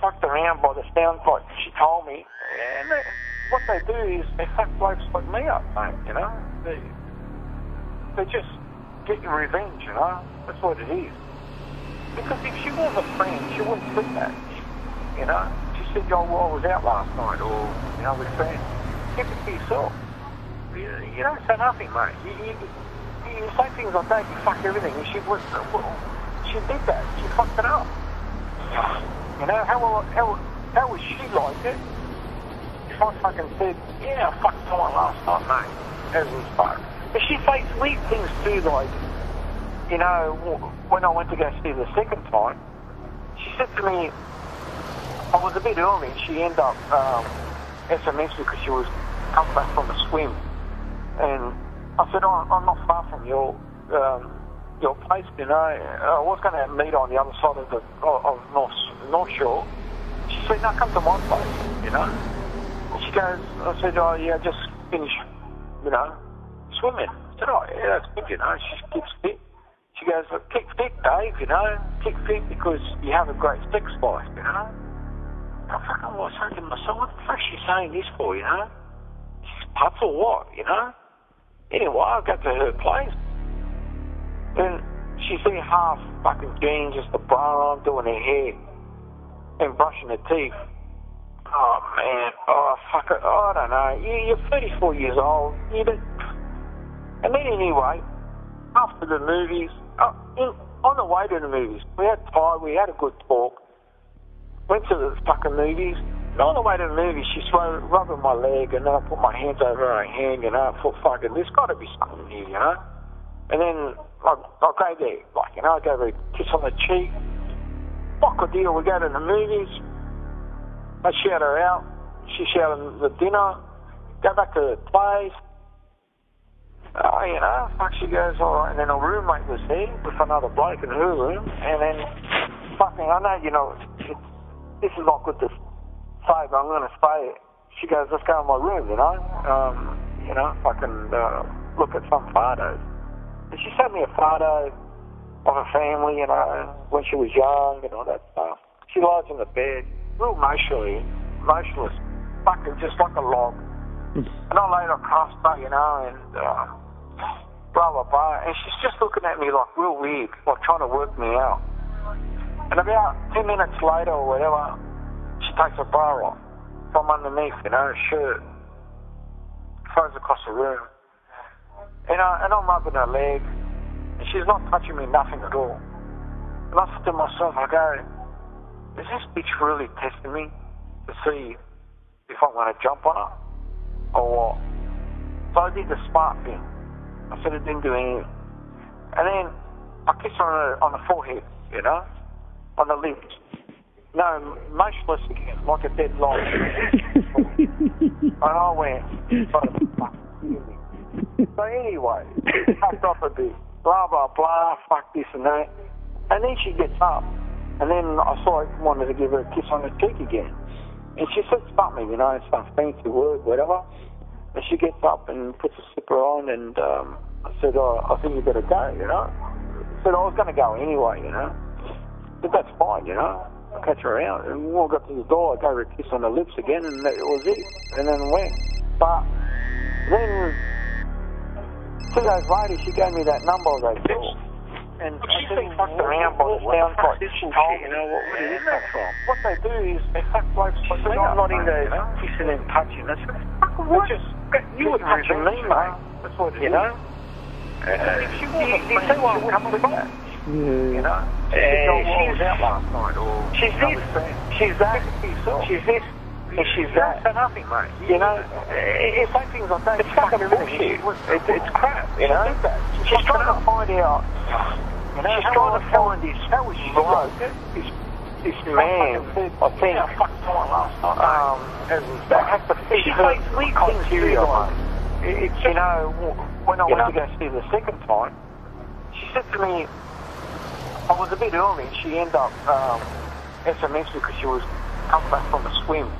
fucked around by the sound, like she told me. And what they do is they fuck blokes like me up, mate, you know? They just get your revenge, you know? That's what it is. Because if she was a friend, she wouldn't do that, you know? She said, oh, well, I was out last night, or, you know, with friends. Keep it to yourself. You don't say nothing, mate. You say things like that, you fuck everything. And she did that. She fucked it up. You know, how was she like it? If I fucking said, yeah, I fucked someone last night, mate. As was fuck. But she says weird things too, like, you know, when I went to go see the second time, she said to me, I was a bit early, she ended up SMS because she was coming back from a swim. And I said, oh, I'm not far from your place, you know. I was going to meet on the other side of North Shore. She said, no, come to my place, you know. And she goes, I said, oh, yeah, just finished, you know, swimming. I said, oh, yeah, that's good, you know. She keeps fit. She goes, well, keep fit, Dave, you know. Keep fit because you have a great sex life, you know. I fucking was thinking to myself, what the fuck is she saying this for, you know? She's putz or what, you know? Anyway, I got to her place. Then she's there half fucking jeans, just a bra on, doing her hair and brushing her teeth. Oh, man. Oh, fuck it. Oh, I don't know. You're 34 years old. And then anyway, after the movies, on the way to the movies, we had a good talk. Went to the fucking movies. And on the way to the movies, she's rubbing my leg, and then I put my hands over her hand, you know, I thought, fucking, there's got to be something here, you know. And then I go there, like, you know, I gave her a kiss on the cheek. Fuck a deal, we go to the movies. I shout her out. She shouted the dinner. Go back to the place. Oh, you know, fuck, she goes, all right. And then her roommate was there with another bloke in her room. And then, fucking, I know, you know, this is not good to say, but I'm going to say it. She goes, let's go in my room, you know. You know, if I can look at some photos. And she sent me a photo of her family, you know, when she was young and all that stuff. She lies in the bed, real motionless, fucking just like a log. And I laid across her, you know, and blah, blah, blah. And she's just looking at me like real weird, like trying to work me out. And about 2 minutes later or whatever, she takes her bra off from underneath, you know, her shirt, throws across the room. And I'm rubbing her leg, and she's not touching me, nothing at all. And I said to myself, I go, is this bitch really testing me to see if I'm going to jump on her or what? So I did the smart thing. I said it didn't do anything. And then I kissed her on the forehead, you know, on the lips. No, motionless again, like a dead light. And I went, so anyway, fucked off a bit, blah, blah, blah, fuck this and that. And then she gets up, and then I saw I wanted to give her a kiss on the cheek again. And she said something, you know, some fancy word, whatever. And she gets up and puts a slipper on, and I said, oh, I think you better go, you know. I said I was going to go anyway, you know. But that's fine, you know. I'll catch her out. And when we got to the door, I gave her a kiss on the lips again, and that was it. And then went. But then 2 days later, she gave me that number of those girls. And she's been fucked around by the sound like this and told me, you know, where is that from? What they do is they fuck blokes like me. I'm not into kissing and touching. That's what? You were touching me, mate. That's what it is. You know? If she was a friend, she wouldn't come to that. You know? She's out last night. Or she's this, she's that, she's this, and she's that. Don't say nothing, mate. You know? It's like things like that. It's fucking bullshit. It's crap, you know? She's trying to find out. You know, she's trying to find this bloke, this man, I think. I fucked someone last night. That has to fit her criteria. It's, you know, when I went to go see the second time, she said to me, I was a bit early, she ended up SMS because she was coming back from a swim.